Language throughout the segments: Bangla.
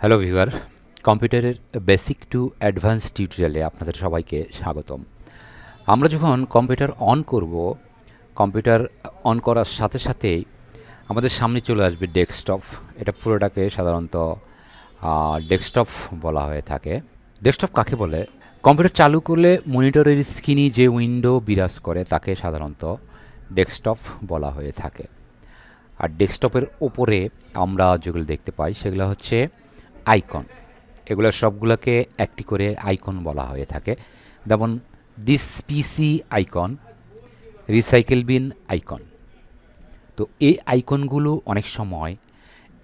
হ্যালো ভিউয়ার, কম্পিউটারের বেসিক টু অ্যাডভান্স টিউটোরিয়ালে আপনাদের সবাইকে স্বাগতম। আমরা যখন কম্পিউটার অন করব, কম্পিউটার অন করার সাথে সাথেই আমাদের সামনে চলে আসবে ডেস্কটপ। এটা পুরোটাকে সাধারণত ডেস্কটপ বলা হয়ে থাকে। ডেস্কটপ কাকে বলে? কম্পিউটার চালু করলে মনিটরের স্ক্রিনে যে উইন্ডো বিরাজ করে তাকে সাধারণত ডেস্কটপ বলা হয়ে থাকে। আর ডেস্কটপের ওপরে আমরা যেগুলো দেখতে পাই সেগুলো হচ্ছে আইকন। এগুলো সবগুলোকে একটি করে আইকন বলা হয়ে থাকে। যেমন this PC icon, recycle bin icon. তো এই আইকনগুলো অনেক সময়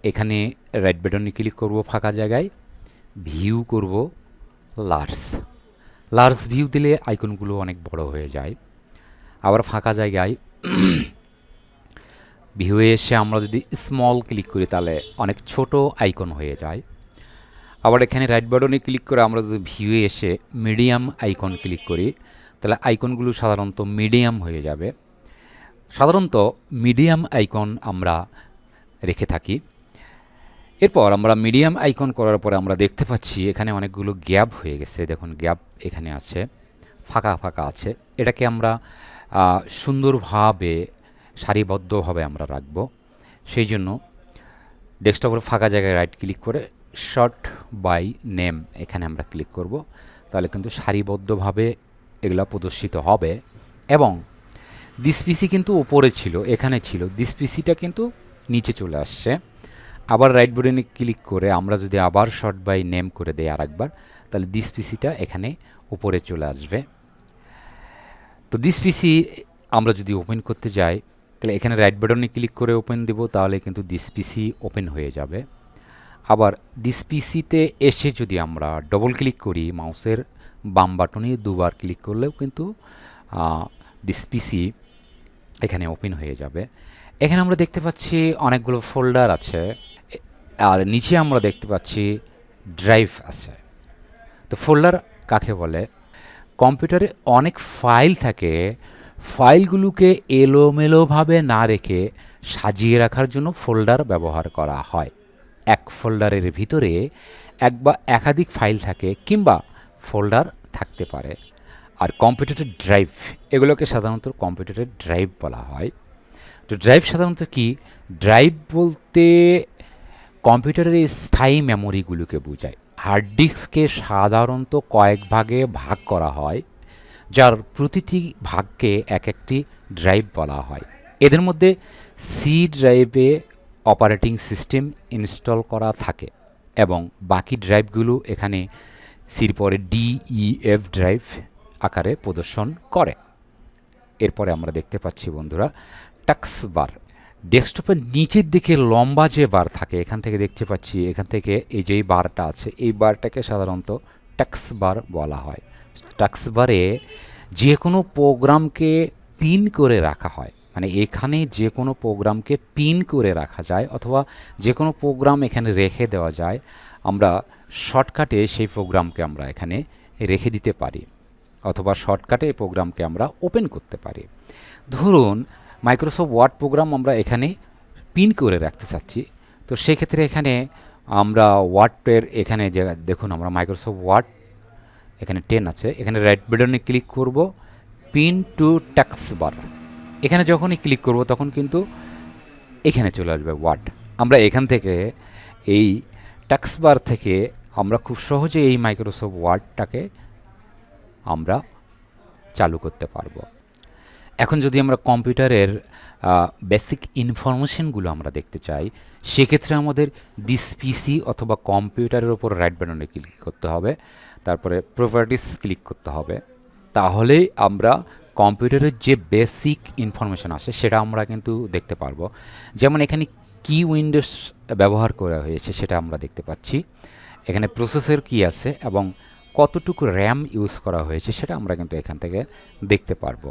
এখানে রাইট বাটনে ক্লিক করব ফাঁকা জায়গায়, ভিউ করব লার্জ। লার্জ ভিউ দিলে আইকনগুলো অনেক বড় হয়ে যায়। আবার ফাঁকা জায়গায় ভিউয়ে এসে আমরা যদি স্মল ক্লিক করি তাহলে অনেক ছোট আইকন হয়ে যায়। আবার এখানে রাইট বাটনে ক্লিক করে আমরা যদি ভিউয়ে এসে মিডিয়াম আইকন ক্লিক করি তাহলে আইকনগুলো সাধারণত মিডিয়াম হয়ে যাবে। সাধারণত মিডিয়াম আইকন আমরা রেখে থাকি। এরপর আমরা মিডিয়াম আইকন করার পরে আমরা দেখতে পাচ্ছি এখানে অনেকগুলো গ্যাপ হয়ে গেছে। দেখুন গ্যাপ এখানে আছে, ফাঁকা ফাঁকা আছে। এটাকে আমরা সুন্দরভাবে সারিবদ্ধভাবে আমরা রাখব। সেই জন্য ডেস্কটপের ফাঁকা জায়গায় রাইট ক্লিক করে শর্ট বাই নেম এখানে আমরা ক্লিক করব। তাহলে কিন্তু সারিবদ্ধভাবে এগুলো প্রদর্শিত হবে। এবং দিস পিসি কিন্তু উপরে ছিল, এখানে ছিল, দিস পিসিটা কিন্তু নিচে চলে আসছে। আবার রাইট বাটনে ক্লিক করে আমরা যদি আবার শর্ট বাই নেম করে দেই আরেকবার, তাহলে দিস পিসিটা এখানে উপরে চলে আসবে। তো দিস পিসি আমরা যদি ওপেন করতে যাই তাহলে এখানে রাইট বাটনে ক্লিক করে ওপেন দেব, তাহলে কিন্তু দিস পিসি ওপেন হয়ে যাবে। আবার দিস পিসিতে এসে যদি আমরা ডবল ক্লিক করি, মাউসের বাম বাটনে দুবার ক্লিক করলেও কিন্তু দিস পিসি এখানে ওপেন হয়ে যাবে। এখানে আমরা দেখতে পাচ্ছি অনেকগুলো ফোল্ডার আছে, আর নিচে আমরা দেখতে পাচ্ছি ড্রাইভ আছে। তো ফোল্ডার কাকে বলে? কম্পিউটারে অনেক ফাইল থাকে, ফাইলগুলোকে এলোমেলোভাবে না রেখে সাজিয়ে রাখার জন্য ফোল্ডার ব্যবহার করা হয়। এক ফোল্ডারের ভিতরে এক বা একাধিক ফাইল থাকে কিংবা ফোল্ডার থাকতে পারে। আর কম্পিউটারের ড্রাইভ, এগুলোকে সাধারণত কম্পিউটারের ড্রাইভ বলা হয়। তো ড্রাইভ সাধারণত কি? ড্রাইভ বলতে কম্পিউটারের স্থায়ী মেমোরিগুলোকে বোঝায়। হার্ড ডিস্ককে সাধারণত কয়েক ভাগে ভাগ করা হয়, যার প্রতিটি ভাগকে এক একটি ড্রাইভ বলা হয়। এদের মধ্যে সি ড্রাইভে অপারেটিং সিস্টেম ইনস্টল করা থাকে এবং বাকি ড্রাইভগুলো এখানে সির পরে ডিইএফ ড্রাইভ আকারে প্রদর্শন করে। এরপরে আমরা দেখতে পাচ্ছি বন্ধুরা টাস্ক বার। ডেস্কটপের নিচের দিকে লম্বা যে বার থাকে এখান থেকে দেখতে পাচ্ছি, এখান থেকে এই যে বারটা আছে এই বারটাকে সাধারণত টাস্ক বার বলা হয়। টাস্ক বারে যে কোনো প্রোগ্রামকে পিন করে রাখা হয়, মানে এখানে যে কোনো প্রোগ্রামকে পিন করে রাখা যায় অথবা যে কোনো প্রোগ্রাম এখানে রেখে দেওয়া যায়। আমরা শর্টকাটে সেই প্রোগ্রামকে আমরা এখানে রেখে দিতে পারি অথবা শর্টকাটে এই প্রোগ্রামকে আমরা ওপেন করতে পারি। ধরুন মাইক্রোসফট ওয়ার্ড প্রোগ্রাম আমরা এখানে পিন করে রাখতে চাচ্ছি, তো সেক্ষেত্রে এখানে আমরা ওয়ার্ডের এখানে যে দেখুন আমরা মাইক্রোসফট ওয়ার্ড এখানে 10 আছে, এখানে রাইট বাটনে ক্লিক করব, পিন টু টাস্ক বার। এখানে যখনই ক্লিক করব তখন কিন্তু এখানে চলে আসবে ওয়ার্ড। আমরা এখান থেকে এই টাস্ক বার থেকে আমরা খুব সহজে এই মাইক্রোসফট ওয়ার্ডটাকে আমরা চালু করতে পারবো। এখন যদি আমরা কম্পিউটারের বেসিক ইনফরমেশনগুলো আমরা দেখতে চাই, সেক্ষেত্রে আমাদের দিস পিসি অথবা কম্পিউটারের ওপর রাইট বাটনে ক্লিক করতে হবে, তারপরে প্রপার্টিস ক্লিক করতে হবে। তাহলেই আমরা কম্পিউটারের যে বেসিক ইনফরমেশন আছে সেটা আমরা কিন্তু দেখতে পারবো। যেমন এখানে কি উইন্ডোজ ব্যবহার করা হয়েছে সেটা আমরা দেখতে পাচ্ছি, এখানে প্রসেসর কি আছে এবং কতটুকু র্যাম ইউজ করা হয়েছে সেটা আমরা কিন্তু এখান থেকে দেখতে পারবো।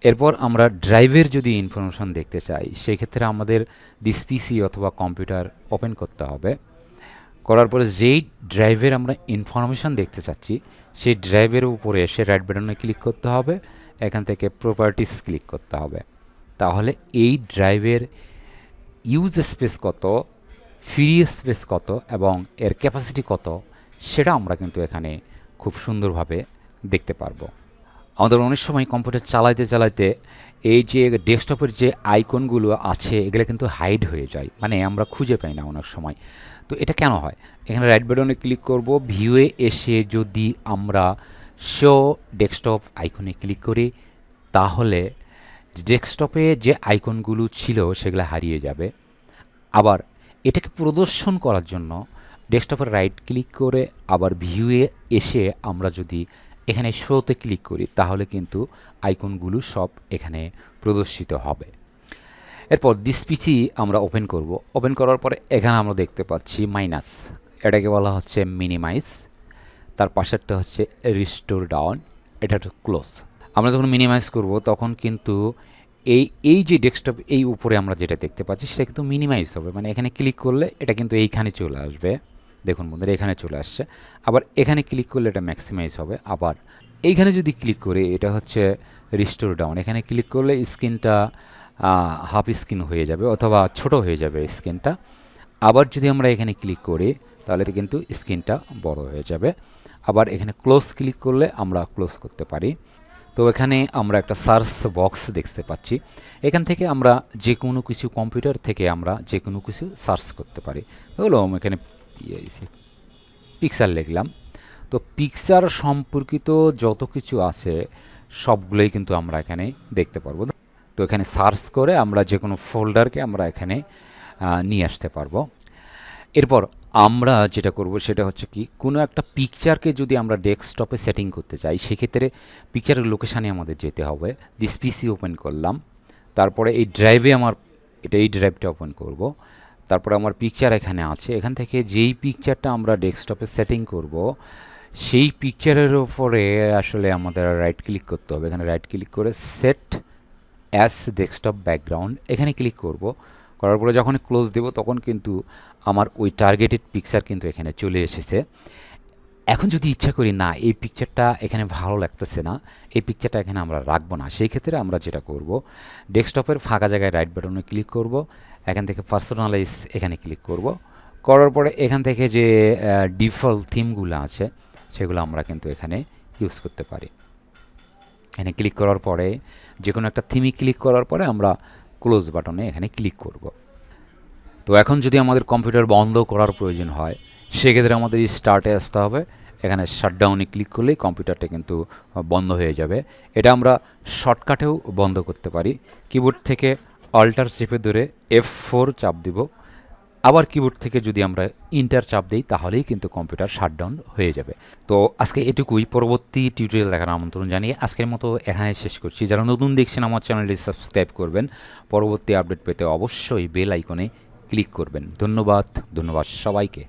এরপর আমরা ড্রাইভের যদি ইনফরমেশন দেখতে চাই সেক্ষেত্রে আমাদের দিস পিসি অথবা কম্পিউটার ওপেন করতে হবে। করার পরে যেই ড্রাইভের আমরা ইনফরমেশন দেখতে চাচ্ছি সেই ড্রাইভের উপরে এসে রাইট বাটনে ক্লিক করতে হবে, এখান থেকে প্রপার্টিস ক্লিক করতে হবে। তাহলে এই ড্রাইভের ইউজ স্পেস কত, ফ্রি স্পেস কত এবং এর ক্যাপাসিটি কত সেটা আমরা কিন্তু এখানে খুব সুন্দরভাবে দেখতে পারবো। আমাদের অনেক সময় কম্পিউটার চালাইতে চালাইতে এই যে ডেস্কটপের যে আইকনগুলো আছে এগুলো কিন্তু হাইড হয়ে যায়, মানে আমরা খুঁজে পাই না অনেক সময়। তো এটা কেন হয়? এখানে রাইট বাটনে ক্লিক করব, ভিউয়ে এসে যদি আমরা শো ডেস্কটপ আইকনে ক্লিক করি তাহলে ডেস্কটপে যে আইকনগুলো ছিল সেগুলো হারিয়ে যাবে। আবার এটাকে প্রদর্শন করার জন্য ডেস্কটপের রাইট ক্লিক করে আবার ভিউয়ে এসে আমরা যদি এখানে শোতে ক্লিক করি তাহলে কিন্তু আইকনগুলো সব এখানে প্রদর্শিত হবে। এরপর দিস পিসি আমরা ওপেন করব। ওপেন করার পরে এখানে আমরা দেখতে পাচ্ছি মাইনাস, এটাকে বলা হচ্ছে মিনিমাইজ, তার পাশেরটা হচ্ছে রিস্টোর ডাউন, এটা হচ্ছে ক্লোজ। আমরা যখন মিনিমাইজ করব তখন কিন্তু এই যে ডেস্কটপ এই উপরে আমরা যেটা দেখতে পাচ্ছি সেটা কিন্তু মিনিমাইজ হবে, মানে এখানে ক্লিক করলে এটা কিন্তু এইখানে চলে আসবে। দেখুন বন্ধুরা এখানে চলে আসছে। আবার এখানে ক্লিক করলে এটা ম্যাক্সিমাইজ হবে। আবার এইখানে যদি ক্লিক করে এটা হচ্ছে রিস্টোর ডাউন, এখানে ক্লিক করলে স্ক্রিনটা হাফ স্ক্রিন হয়ে যাবে অথবা ছোট হয়ে যাবে স্ক্রিনটা। আবার যদি আমরা এখানে ক্লিক করি তাহলে কিন্তু স্ক্রিনটা বড় হয়ে যাবে। আবার এখানে ক্লোজ ক্লিক করলে আমরা ক্লোজ করতে পারি। তো এখানে আমরা একটা সার্চ বক্স দেখতে পাচ্ছি, এখান থেকে আমরা যে কোনো কিছু কম্পিউটার থেকে আমরা যে কোনো কিছু সার্চ করতে পারি। হলো এখানে পিকচার লিখলাম, তো পিকচার সম্পর্কিত যত কিছু আছে সবগুলোই কিন্তু আমরা এখানে দেখতে পারবো। তো এখানে সার্চ করে আমরা যে কোনো ফোল্ডারকে আমরা এখানে নিয়ে আসতে পারবো। এরপর আমরা যেটা করব সেটা হচ্ছে কি, কোনো একটা পিকচারকে যদি আমরা ডেস্কটপে সেটিং করতে চাই সেক্ষেত্রে পিকচারের লোকেশানে আমাদের যেতে হবে। দিস পিসি ওপেন করলাম, তারপরে এই ড্রাইভে এই ড্রাইভটা ওপেন করব। তারপরে আমার পিকচার এখানে আছে, এখান থেকে যেই পিকচারটা আমরা ডেস্কটপে সেটিং করব সেই পিকচারের উপরে আসলে আমাদের রাইট ক্লিক করতে হবে। এখানে রাইট ক্লিক করে সেট অ্যাজ ডেস্কটপ ব্যাকগ্রাউন্ড এখানে ক্লিক করব। করার পরে যখন ক্লোজ দেব তখন কিন্তু আমার ওই টার্গেটেড পিকচার কিন্তু এখানে চলে এসেছে। এখন যদি ইচ্ছা করি না এই পিকচারটা এখানে ভালো লাগতেছে না, এই পিকচারটা এখানে আমরা রাখবো না, সেই ক্ষেত্রে আমরা যেটা করব ডেস্কটপের ফাঁকা জায়গায় রাইট বাটনে ক্লিক করব, এখান থেকে পার্সোনালাইজ এখানে ক্লিক করব। করার পরে এখান থেকে যে ডিফল্ট থিমগুলো আছে সেগুলো আমরা কিন্তু এখানে ইউজ করতে পারি। এখানে ক্লিক করার পরে যে কোনো একটা থিমে ক্লিক করার পরে আমরা ক্লোজ বাটনে এখানে ক্লিক করব। তো এখন যদি আমাদের কম্পিউটার বন্ধ করার প্রয়োজন হয় সেক্ষেত্রে আমাদের স্টার্টে আসতে হবে, এখানে শাটডাউনে ক্লিক করলেই কম্পিউটারটা কিন্তু বন্ধ হয়ে যাবে। এটা আমরা শর্টকাটেও বন্ধ করতে পারি। কিবোর্ড থেকে অল্টার চেপে ধরে F4 চাপ দিব, আবার কিবোর্ড থেকে যদি আমরা ইন্টার চাপ দিই তাহলেই কিন্তু কম্পিউটার শাটডাউন হয়ে যাবে। তো আজকে এটুকুই, পরবর্তী টিউটোরিয়াল দেখার আমন্ত্রণ জানিয়ে আজকের মতো এখানে শেষ করছি। যারা নতুন দেখছেন আমার চ্যানেলটি সাবস্ক্রাইব করবেন, পরবর্তী আপডেট পেতে অবশ্যই বেল আইকনে ক্লিক করবেন। ধন্যবাদ সবাইকে।